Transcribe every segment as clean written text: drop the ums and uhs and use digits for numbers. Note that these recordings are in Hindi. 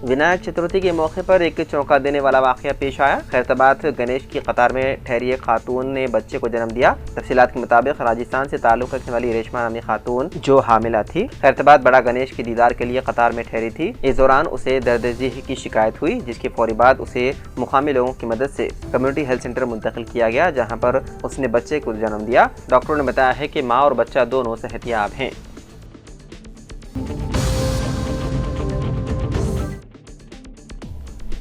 विनायक चतुर्थी के मौके पर एक चौंका देने वाला वाकया पेश आया। खैरताबाद गणेश की कतार में ठहरी एक खातून ने बच्चे को जन्म दिया। तफसीलात के मुताबिक राजस्थान से ताल्लुक रखने वाली रेशमा नामी खातून जो हामिला थी, खैरताबाद बड़ा गणेश के दीदार के लिए कतार में ठहरी थी। इस दौरान उसे दर्द ज़ीह की शिकायत हुई, जिसके फौरी बाद उसे मुकामी लोगों की मदद से कम्युनिटी हेल्थ सेंटर मुंतकिल किया गया, जहाँ पर उसने बच्चे को जन्म दिया। डॉक्टरों ने बताया है कि माँ और बच्चा दोनों सेहतियाब हैं।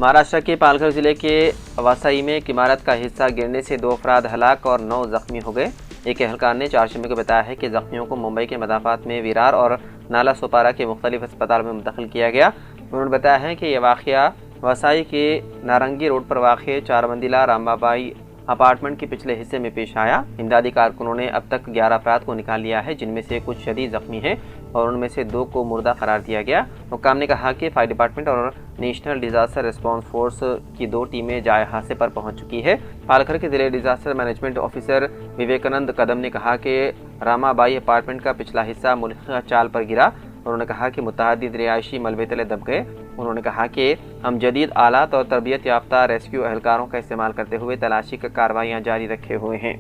महाराष्ट्र के पालघर जिले के वासाई में एक इमारत का हिस्सा गिरने से 2 अफराद हलाक और 9 जख्मी हो गए। एक एहलकार ने 4 को बताया है कि जख्मियों को मुंबई के मदाफात में विरार और नाला सोपारा के मुख्तलिफ अस्पताल में मुंतकिल किया गया। उन्होंने बताया है कि यह वाक़या वासाई के नारंगी रोड पर वाक़ 4 मंजिला रामबाबाई अपार्टमेंट के पिछले हिस्से में पेश आया। इमदादी कारकुनों ने अब तक 11 अफराद को निकाल लिया है, जिनमें से कुछ शदीद जख्मी हैं और उनमें से 2 को मुर्दा करार दिया गया। हुक्काम ने कहा कि फायर डिपार्टमेंट और नेशनल डिजास्टर रिस्पांस फोर्स की 2 टीमें जाए हादसे पर पहुंच चुकी है। पालघर के जिले डिजास्टर मैनेजमेंट ऑफिसर विवेकानंद कदम ने कहा कि रामाबाई अपार्टमेंट का पिछला हिस्सा मुल्का चाल पर गिरा। उन्होंने कहा कि मुतअद्दिद रिहायशी मलबे तले दब गए। उन्होंने कहा कि हम जदीद आलात और तरबियत याफ्ता रेस्क्यू एहलकारों का इस्तेमाल करते हुए तलाशी की कार्रवाइयाँ जारी रखे हुए हैं।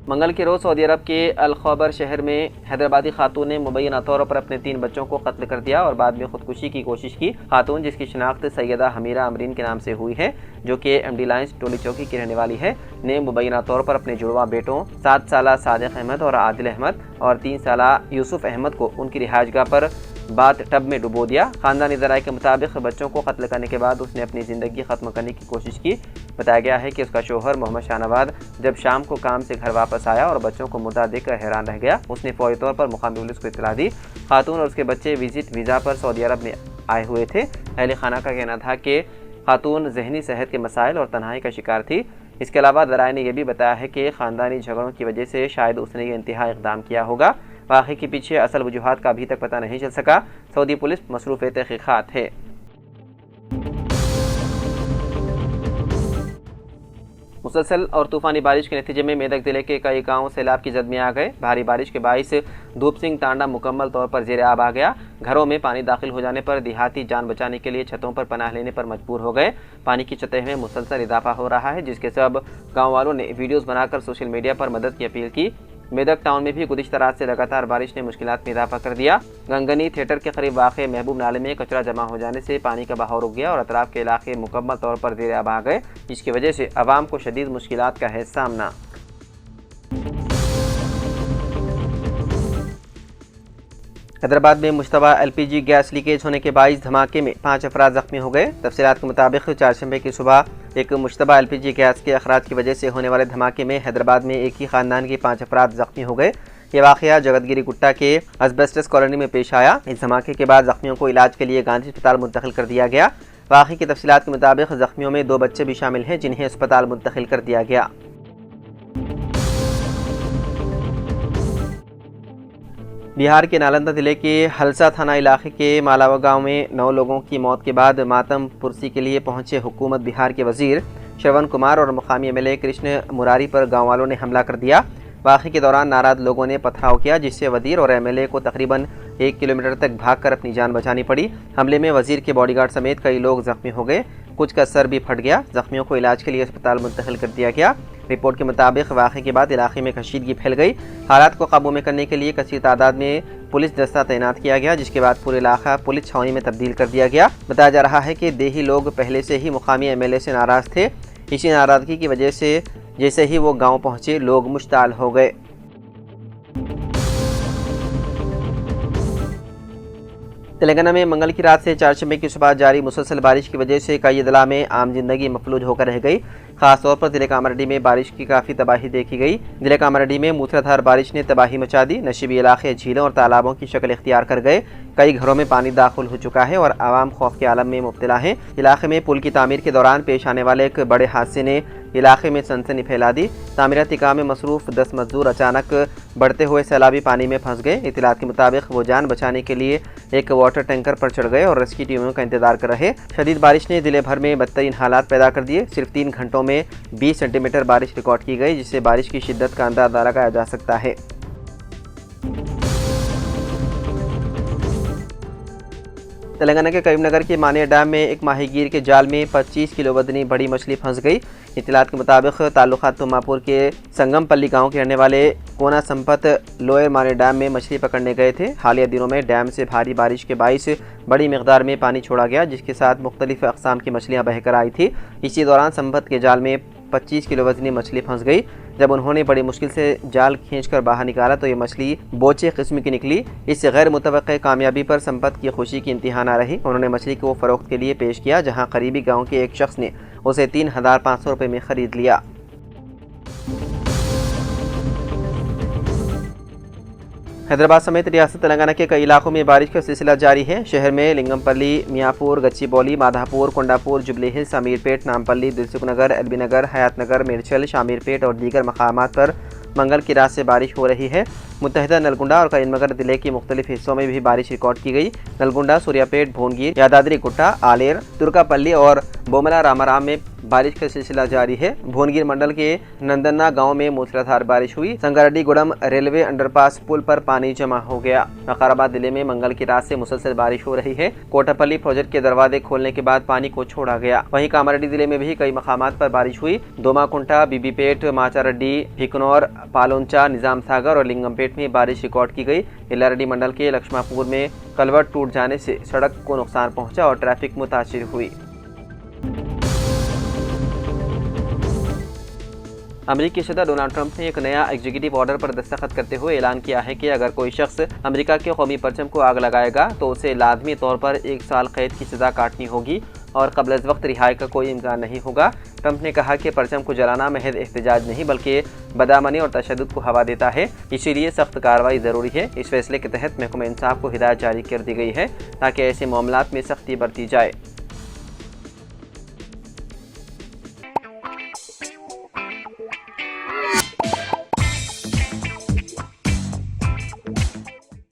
मंगल के रोज़ सऊदी अरब के अल खबर शहर में हैदराबादी खातून ने मुबैना तौर पर अपने 3 बच्चों को कत्ल कर दिया और बाद में खुदकुशी की कोशिश की। खातून, जिसकी शिनाख्त सैयदा हमीरा अमरीन के नाम से हुई है, जो कि एमडी लाइन्स टोली चौकी की रहने वाली है, ने मुबैना तौर पर अपने जुड़वा बेटों 7 साला सादिक अहमद और आदिल अहमद और 3 साला यूसुफ अहमद को उनकी रिहाइशगाह पर बाथ टब में डुबो दिया। खानदानी ज़राए के मुताबिक बच्चों को कत्ल करने के बाद उसने अपनी ज़िंदगी ख़त्म करने की कोशिश की। बताया गया है कि उसका शोहर मोहम्मद शाहनवाज जब शाम को काम से घर वापस आया और बच्चों को मुर्दा देखकर हैरान रह गया। उसने फौरी तौर पर मुकामी पुलिस को इत्तला दी। खातून और उसके बच्चे विजिट वीज़ा पर सऊदी अरब में आए हुए थे। अहले खाना का कहना था कि खातून जहनी सेहत के मसाइल और तन्हाई का शिकार थी। इसके अलावा ज़राए ने यह भी बताया है कि ख़ानदानी झगड़ों की वजह से शायद उसने ये इंतहा इक़दाम किया होगा। वाक़े के पीछे असल वजूहात का अभी तक पता नहीं चल सका। सऊदी पुलिस मसरूफ़ तहक़ीक़ात है। मुसलसल और तूफ़ानी बारिश के नतीजे में मेदक जिले के कई गाँव सैलाब की जद में आ गए। भारी बारिश के बाइस धूप सिंह तांडा मुकम्मल तौर पर ज़ेर आब आ गया। घरों में पानी दाखिल हो जाने पर देहाती जान बचाने के लिए छतों पर पनाह लेने पर मजबूर हो गए। पानी की सतह में मुसलसल इजाफा हो रहा है, जिसके सब गाँव वालों ने वीडियोज़ बनाकर सोशल मीडिया पर मदद की अपील की। मेदक टाउन में भी गुज़िश्ता रात से लगातार बारिश ने मुश्किलात में इजाफा कर दिया। गंगनी थिएटर के करीब वाक़े महबूब नाले में कचरा जमा हो जाने से पानी का बहाव रुक गया और अतराफ के इलाके मुकम्मल तौर पर ज़ेर आब आ गए, जिसकी वजह से आवाम को शदीद मुश्किलात का है सामना। हैदराबाद में मुश्तबा LPG गैस लीकेज होने के बाइस धमाके में 5 अफराद जख्मी हो गए। तफसीलात के मुताबिक 4 की सुबह एक मुश्तबा LPG गैस के अखराज की वजह से होने वाले धमाके में हैदराबाद में एक ही खानदान के 5 अफराद जख्मी हो गए। ये वाक़या जगतगिरी गुट्टा के असबेस्टस कॉलोनी में पेश आया। इस धमाके के बाद जख्मियों को इलाज के लिए गांधी अस्पताल मुंतकिल कर दिया गया। वाक़े की तफसीलात के मुताबिक जख्मियों में 2 बच्चे भी शामिल हैं, जिन्हें अस्पताल मुंतकिल कर दिया गया। बिहार के नालंदा ज़िले के हलसा थाना इलाके के मालावा गांव में 9 लोगों की मौत के बाद मातम पुरसी के लिए पहुंचे हुकूमत बिहार के वजीर श्रवण कुमार और मुकामी MLA कृष्ण मुरारी पर गांव वालों ने हमला कर दिया। वाक़े के दौरान नाराज़ लोगों ने पथराव किया, जिससे वजीर और MLA को तकरीबन 1 किलोमीटर तक भागकर अपनी जान बचानी पड़ी। हमले में वजीर के बॉडीगार्ड समेत कई लोग जख्मी हो गए, कुछ का सर भी फट गया। जख्मियों को इलाज के लिए अस्पताल मुंतकिल कर दिया गया। रिपोर्ट के मुताबिक वाक़े के बाद इलाके में कशीदगी फैल गई। हालात को काबू में करने के लिए कसीर तादाद में पुलिस दस्ता तैनात किया गया, जिसके बाद पूरा इलाका पुलिस छावनी में तब्दील कर दिया गया। बताया जा रहा है कि देही लोग पहले से ही मुकामी MLA से नाराज़ थे। इसी नाराज़गी की वजह से जैसे ही वो गाँव पहुँचे, लोग मुश्ताल हो गए। तेलंगाना में मंगल की रात से 4 की सुबह जारी मुसलसल बारिश की वजह से कई अदला में आम जिंदगी मफलूज होकर रह गई। खासतौर पर जिले कामारेड्डी में बारिश की काफ़ी तबाही देखी गई। जिले कामारेड्डी में मूसलाधार बारिश ने तबाही मचा दी। नशीबी इलाके झीलों और तालाबों की शक्ल इख्तियार कर गए। कई घरों में पानी दाखिल हो चुका है और आवाम खौफ के आलम में मुब्तला है। इलाके में पुल की तामीर के दौरान पेश आने वाले एक बड़े हादसे ने इलाके में सनसनी फैला दी। तामीराती काम में मसरूफ 10 मजदूर अचानक बढ़ते हुए सैलाबी पानी में फंस गए। इत्तलात के मुताबिक वो जान बचाने के लिए एक वाटर टैंकर पर चढ़ गए और रेस्क्यू टीमों का इंतजार कर रहे। शदीद बारिश ने जिले भर में बदतरीन हालात पैदा कर दिए। सिर्फ 3 घंटों में 20 सेंटीमीटर बारिश रिकॉर्ड की गई, जिससे बारिश की शिद्दत का अंदाजा लगाया जा सकता है। तेलंगाना के करीमनगर के मानिया डैम में एक माहीगीर के जाल में 25 किलो वजनी बड़ी मछली फंस गई। इत्तलात के मुताबिक ताल्लुकात तुमापुर के संगमपल्ली गांव के रहने वाले कोना संपत लोअर मानिया डैम में मछली पकड़ने गए थे। हालिया दिनों में डैम से भारी बारिश के बाइस बड़ी मिकदार में पानी छोड़ा गया, जिसके साथ मुख्तलिफ अक़साम की मछलियाँ बहकर आई थी। इसी दौरान संपत के जाल में 25 किलो वजनी मछली फंस गई। जब उन्होंने बड़ी मुश्किल से जाल खींचकर बाहर निकाला तो ये मछली बोचे किस्म की निकली। इस गैर मुतवक्के कामयाबी पर संपत की खुशी की इंतहा न रही। उन्होंने मछली को फ़रोख्त के लिए पेश किया, जहां करीबी गांव के एक शख्स ने उसे 3,500 रुपये में ख़रीद लिया। हैदराबाद समेत रियासत तेलंगाना के कई इलाकों में बारिश का सिलसिला जारी है। शहर में लिंगमपल्ली, मियापुर, गच्चीबौली, माधापुर, कोंडापुर, जुबली हिल्स, अमीरपेट, नामपल्ली, दिलसुख नगर, एलबी नगर, हयात नगर, मेरचल, शामीरपेट और दीगर मकामात पर मंगल की रात से बारिश हो रही है। मुत्तहिदा नलगुंडा और करीमनगर जिले के मुख्तलिफ हिस्सों में भी बारिश रिकॉर्ड की गई। नलगुंडा, सूर्यापेट, भोनगिर, यादाद्री गुट्टा, आलेर, तुर्कापल्ली और बोमला रामाराम में बारिश का सिलसिला जारी है। भोनगिर मंडल के नंदन्ना गांव में मूसलाधार बारिश हुई। संगारेड्डी गुडम रेलवे अंडरपास पुल पर पानी जमा हो गया। वकाराबाद जिले में मंगल की रात से मुसलसल बारिश हो रही है। कोटापल्ली प्रोजेक्ट के दरवाजे खोलने के बाद पानी को छोड़ा गया। वहीं कामारेड्डी जिले में भी कई मकामात पर बारिश हुई। दोमाकुंटा, बीबीपेट, माचारेड्डी, भिकनौर, पालोंचा, निजाम सागर और लिंगमपेट में बारिश रिकॉर्ड की गई। इलारेड्डी मंडल के लक्ष्मापुर में कलवर्ट टूट जाने से सड़क को नुकसान पहुंचा और ट्रैफिक मुतासिर हुई। अमेरिकी सदर डोनाल्ड ट्रंप ने एक नया एग्जीक्यूटिव ऑर्डर पर दस्तखत करते हुए ऐलान किया है कि अगर कोई शख्स अमेरिका के कौमी परचम को आग लगाएगा तो उसे लाजमी तौर पर 1 साल कैद की सज़ा काटनी होगी और क़ब्ल अज़ वक्त रिहाई का कोई इम्कान नहीं होगा। ट्रंप ने कहा कि परचम को जलाना महज एहतजाज नहीं बल्कि बदामनी और तशद्दुद को हवा देता है, इसीलिए सख्त कार्रवाई ज़रूरी है। इस फैसले के तहत महकमा इंसाफ को हिदायत जारी कर दी गई है ताकि ऐसे मामलात में सख्ती बरती जाए।